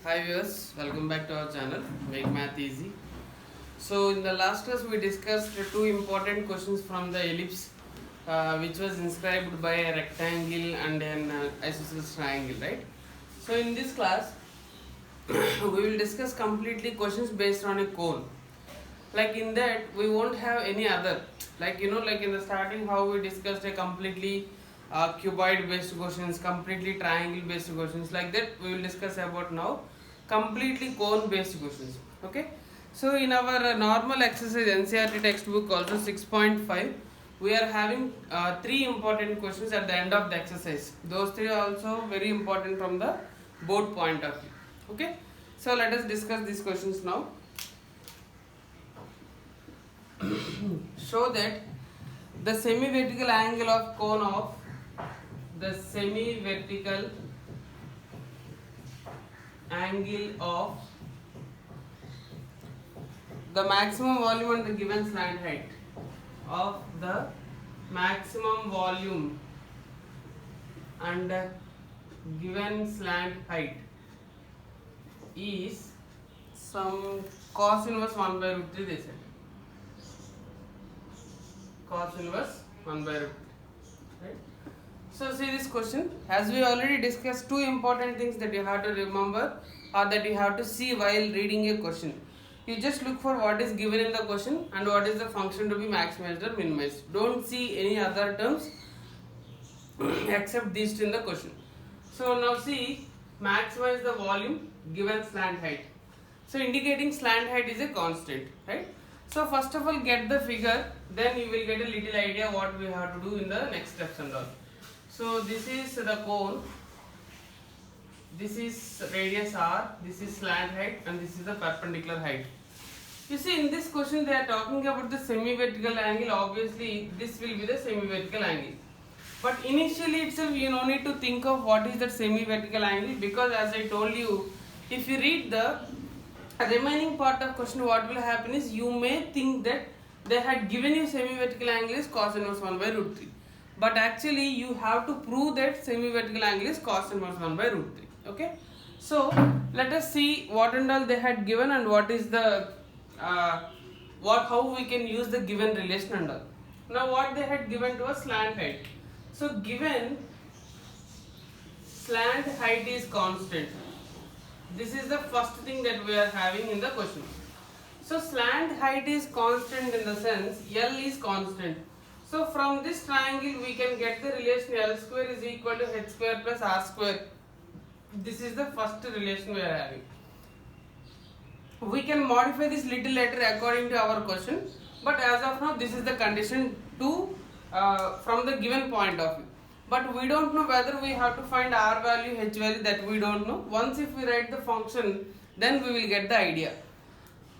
Hi viewers, welcome back to our channel Make Math Easy. So in the last class we discussed two important questions from the ellipse which was inscribed by a rectangle and an isosceles triangle, right? So in this class we will discuss completely questions based on a cone. Like in that we won't have any other, like like in the starting how we discussed a completely cuboid based questions, completely triangle based questions, like that we will discuss about now completely cone based questions. Okay, so in our normal exercise NCERT textbook also 6.5 we are having three important questions at the end of the exercise. Those three are also very important from the board point of view. Okay, so let us discuss these questions now. Show that the semi-vertical angle of cone of the semi-vertical angle of the maximum volume and the given slant height of the maximum volume and given slant height is some cos inverse 1 by root 3, they said. Cos inverse 1 by root 3, right? So see this question, as we already discussed, two important things that you have to remember or that you have to see while reading a question. You just look for what is given in the question and what is the function to be maximized or minimized. Don't see any other terms except these two in the question. So now see, maximize the volume given slant height. So indicating slant height is a constant, right? So first of all get the figure, then you will get a little idea what we have to do in the next steps and all. So this is the cone, this is radius r, this is slant height and this is the perpendicular height. You see in this question they are talking about the semi-vertical angle. Obviously this will be the semi-vertical angle. But initially itself you no need to think of what is that semi-vertical angle, because as I told you, if you read the remaining part of question, what will happen is you may think that they had given you semi-vertical angle is cos inverse 1 by root 3. But actually you have to prove that semi-vertical angle is cos inverse 1 by root 3. Okay. So let us see what and all they had given and what is the how we can use the given relation and all. Now what they had given to us, slant height. So given slant height is constant. This is the first thing that we are having in the question. So slant height is constant in the sense L is constant. So from this triangle we can get the relation L square is equal to H square plus R square. This is the first relation we are having. We can modify this little later according to our question, but as of now this is the condition to from the given point of view. But we don't know whether we have to find R value, H value, that we don't know. Once if we write the function, then we will get the idea.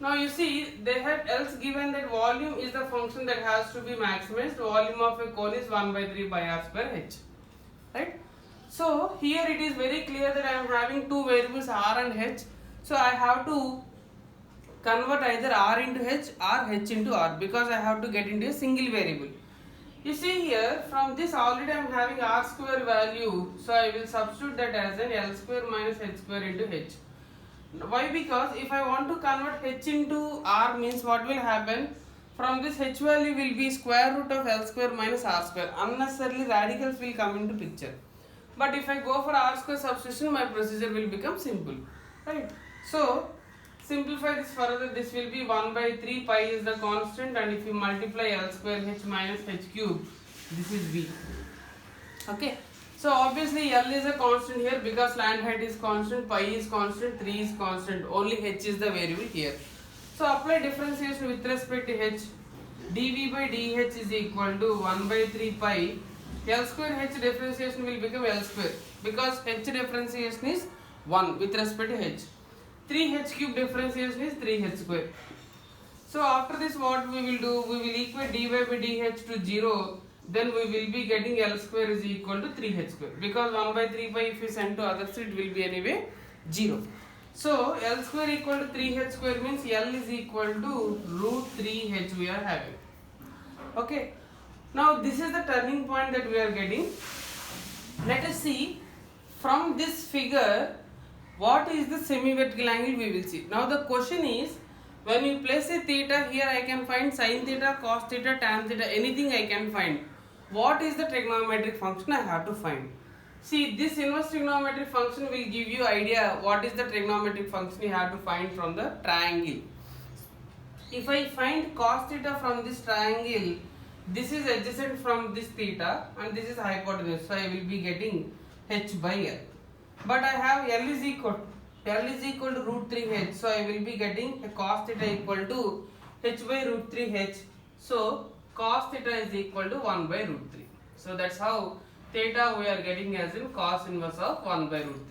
Now you see they have else given that volume is the function that has to be maximized. Volume of a cone is 1 by 3 pi r square h, right? So here it is very clear that I am having two variables r and h. So I have to convert either r into h or h into r, because I have to get into a single variable. You see here from this already I am having r square value, so I will substitute that as an L square minus h square into h. Why? Because if I want to convert h into r means what will happen, from this h value will be square root of L square minus r square. Unnecessarily radicals will come into picture. But if I go for r square substitution, my procedure will become simple, right? So simplify this further, this will be 1 by 3 pi is the constant, and if you multiply L square h minus h cube, this is v. Okay. So obviously L is a constant here because slant height is constant, pi is constant, 3 is constant, only h is the variable here. So apply differentiation with respect to h. dv by dh is equal to 1 by 3 pi. L square h differentiation will become L square because h differentiation is 1 with respect to h. 3h cube differentiation is 3h square. So after this what we will do, we will equate dy by dh to 0, then we will be getting L square is equal to 3h square, because 1 by 3 pi if we send to other side it will be anyway 0. So L square equal to 3h square means L is equal to root 3h we are having. Okay. Now this is the turning point that we are getting. Let us see from this figure What is the semi-vertical angle we will see. Now the question is, when you place a theta here, I can find sin theta, cos theta, tan theta, anything I can find. What is the trigonometric function I have to find? See, this inverse trigonometric function will give you idea what is the trigonometric function you have to find from the triangle. If I find cos theta from this triangle, this is adjacent from this theta and this is hypotenuse, so I will be getting h by l. But I have l is equal to root 3h, so I will be getting a cos theta equal to h by root 3h. So cos theta is equal to 1 by root 3. So that's how theta we are getting as in cos inverse of 1 by root 3.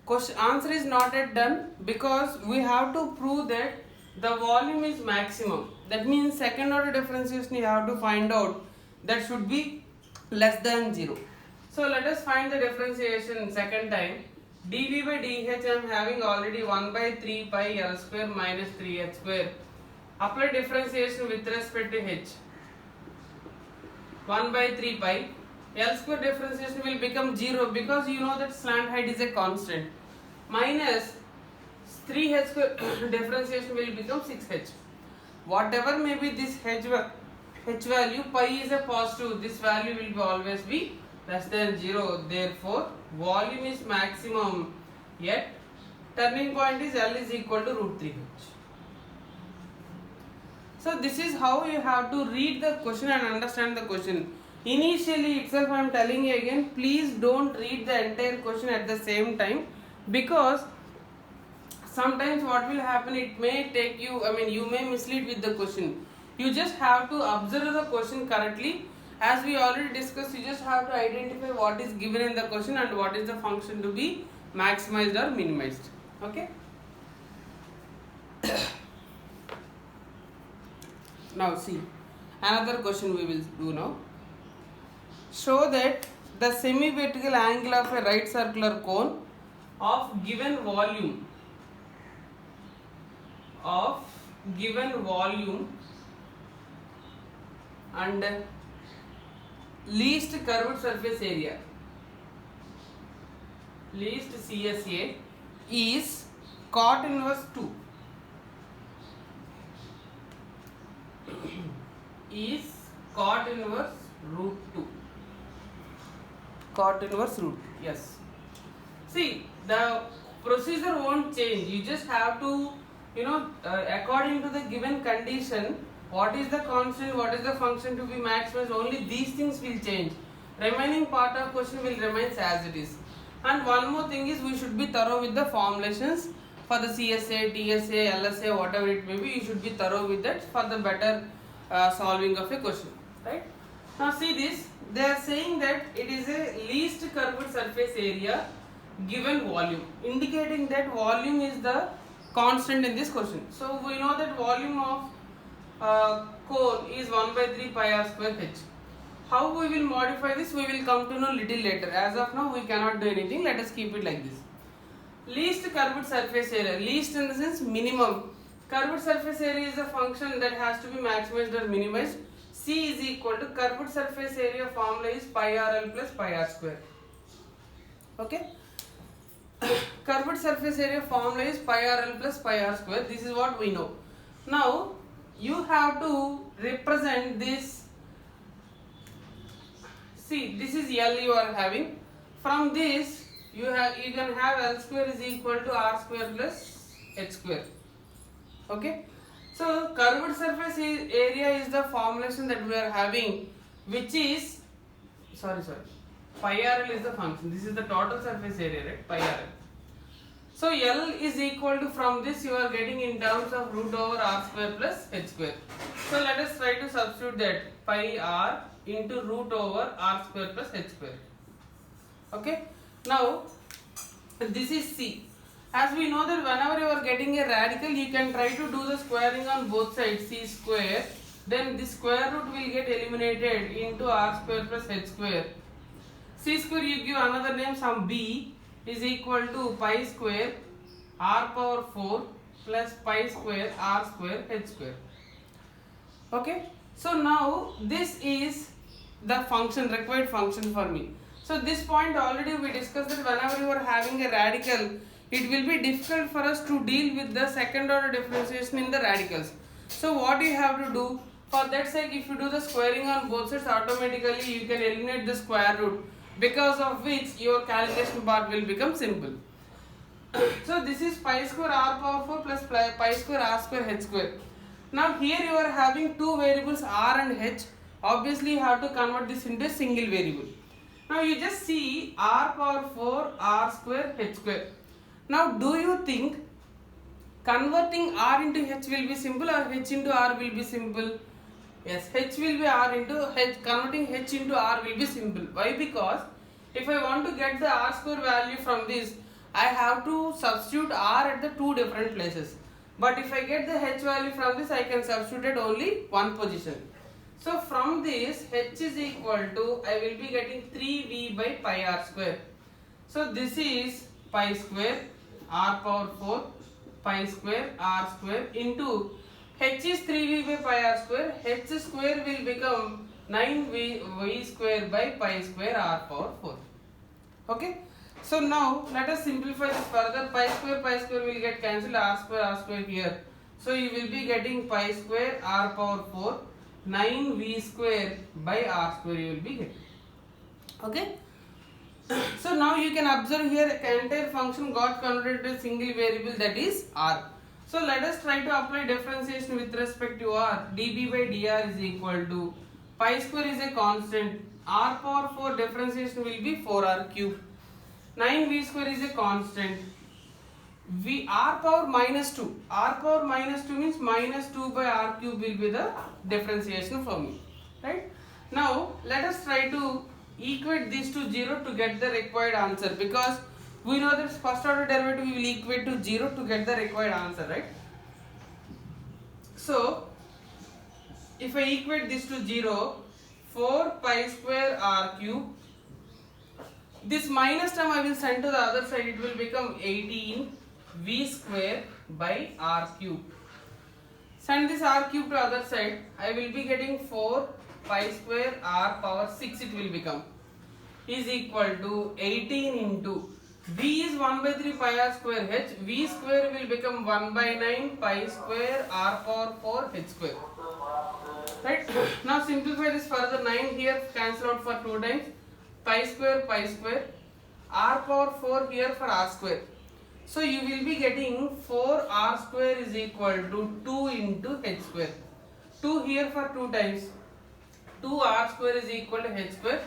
Question answer is not yet done because we have to prove that the volume is maximum. That means second order differentiation you have to find out that should be less than 0. So let us find the differentiation second time. dv by dh I am having already 1 by 3 pi l square minus 3h square. Apply differentiation with respect to h. 1 by 3 pi. L square differentiation will become 0 because you know that slant height is a constant. Minus 3h square differentiation will become 6h. Whatever may be this h value, pi is a positive. This value will be always be less than 0. Therefore, volume is maximum, yet turning point is L is equal to root 3h. So this is how you have to read the question and understand the question. Initially itself I am telling you again, please don't read the entire question at the same time, because sometimes what will happen, it may take you, you may mislead with the question. You just have to observe the question correctly. As we already discussed, you just have to identify what is given in the question and what is the function to be maximized or minimized. Okay. Now see, another question we will do now. Show that the semi-vertical angle of a right circular cone of given volume and least curved surface area, least CSA, is cot inverse 2. Is cot inverse root 2. Cot inverse root 2. Yes. See, the procedure won't change. You just have to, according to the given condition, what is the constant, what is the function to be maximized, only these things will change. Remaining part of question will remain as it is. And one more thing is, we should be thorough with the formulations for the CSA, TSA, LSA, whatever it may be. You should be thorough with that for the better solving of a question, right? Now see this, they are saying that it is a least curved surface area given volume, indicating that volume is the constant in this question. So we know that volume of cone is 1 by 3 pi r square h. How we will modify this, we will come to know little later. As of now, we cannot do anything. Let us keep it like this. Least curved surface area, least in the sense minimum. Curved surface area is a function that has to be maximized or minimized. C is equal to curved surface area formula is pi rl plus pi r square. Okay. Curved surface area formula is pi rl plus pi r square. This is what we know. Now you have to represent this. See, this is L you are having. From this you can have L square is equal to r square plus h square. Okay. So curved surface area is the formulation that we are having, which is pi rl is the function. This is the total surface area, right? Pi rl. So L is equal to, from this you are getting in terms of root over r square plus h square. So let us try to substitute that, pi r into root over r square plus h square. Okay. Now this is C. As we know that whenever you are getting a radical, you can try to do the squaring on both sides, c square. Then the square root will get eliminated into r square plus h square. C square you give another name, some b, is equal to pi square r power 4 plus pi square r square h square. Okay. So now this is the function, required function for me. So this point already we discussed that whenever you are having a radical, it will be difficult for us to deal with the second order differentiation in the radicals. So what you have to do, for that sake, if you do the squaring on both sides, automatically you can eliminate the square root, because of which your calculation part will become simple. So this is pi square r power 4 plus pi square r square h square. Now here you are having two variables r and h. Obviously you have to convert this into a single variable. Now you just see r power 4 r square h square. Now do you think converting r into h will be simple or h into r will be simple? Yes, h will be r into h. Converting h into r will be simple. Why? Because if I want to get the r square value from this, I have to substitute r at the two different places. But if I get the h value from this, I can substitute at only one position. So from this, h is equal to, I will be getting 3v by pi r square. So this is pi square r power 4 pi square r square into h is 3v by pi r square. H square will become 9v square by pi square r power 4. Okay. So now let us simplify this further. Pi square will get cancelled, r square here. So you will be getting pi square r power 4 9v square by r square you will be getting. Okay. So now you can observe here the entire function got converted to a single variable, that is r. So let us try to apply differentiation with respect to r. dB by dr is equal to pi square is a constant, r power 4 differentiation will be 4r cube. 9v square is a constant. R power minus 2. R power minus 2 means minus 2 by r cube will be the differentiation for me. Right? Now let us try to equate these to 0 to get the required answer, because we know that first order derivative we will equate to 0 to get the required answer, right? So if I equate this to 0, 4 pi square r cube, this minus term I will send to the other side, it will become 18 v square by r cube. Send this r cube to other side, I will be getting 4 pi square r power 6 it will become, is equal to 18 into v is 1 by 3 pi r square h, v square will become 1 by 9 pi square r power 4 h square. Right? Now simplify this further. 9 here cancel out for 2 times. Pi square, r power 4 here for r square. So you will be getting 4 r square is equal to 2 into h square. 2 here for 2 times. 2 r square is equal to h square.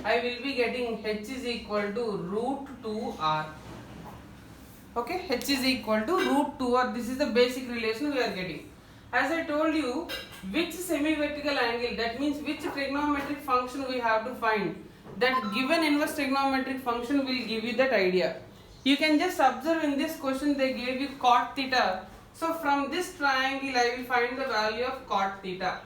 I will be getting h is equal to root 2 r. Okay, h is equal to root 2 r. This is the basic relation we are getting. As I told you, which semi-vertical angle, that means which trigonometric function we have to find. That given inverse trigonometric function will give you that idea. You can just observe in this question they gave you cot theta. So from this triangle I will find the value of cot theta.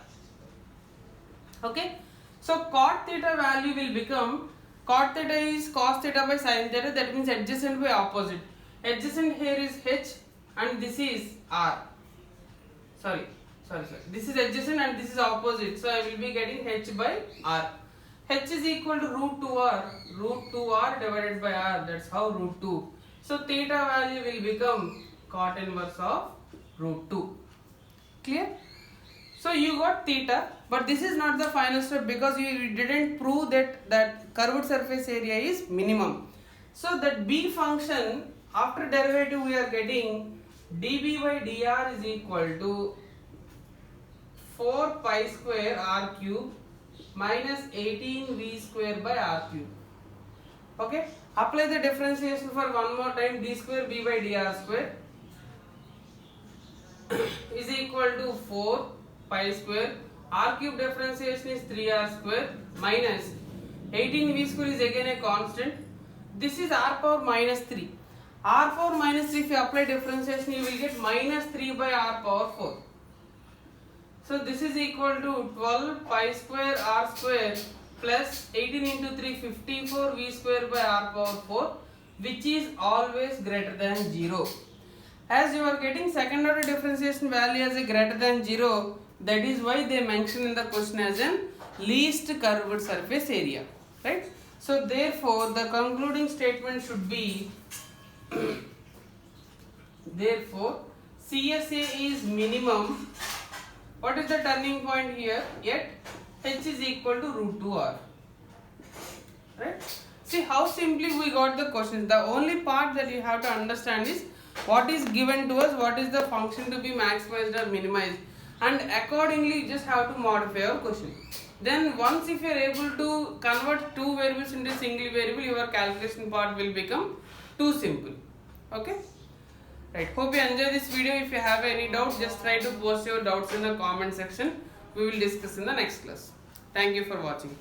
Okay. So cot theta value will become, cot theta is cos theta by sin theta, that means adjacent by opposite. Adjacent here is h and this is r. Sorry. This is adjacent and this is opposite. So I will be getting h by r. H is equal to root 2r divided by r, that's how root 2. So theta value will become cot inverse of root 2. Clear? So you got theta, but this is not the final step because you didn't prove that curved surface area is minimum. So that b function, after derivative we are getting dB by dr is equal to 4 pi square r cube minus 18 v square by r cube. Okay, apply the differentiation for one more time. D square b by dr square is equal to 4 pi square r cube differentiation is 3r square minus 18 v square is again a constant. This is r power minus 3. R power minus 3, if you apply differentiation you will get minus 3 by r power 4. So this is equal to 12 pi square r square plus 18 into 3 54 v square by r power 4, which is always greater than 0. As you are getting second order differentiation value as a greater than 0, that is why they mention in the question as an least curved surface area. Right? So therefore the concluding statement should be therefore CSA is minimum. What is the turning point here? Yet H is equal to root 2R. Right? See how simply we got the question. The only part that you have to understand is what is given to us, what is the function to be maximized or minimized, and accordingly you just have to modify your question. Then once if you are able to convert two variables into a single variable, your calculation part will become too simple. Okay? Right. Hope you enjoy this video. If you have any doubt, just try to post your doubts in the comment section. We will discuss in the next class. Thank you for watching.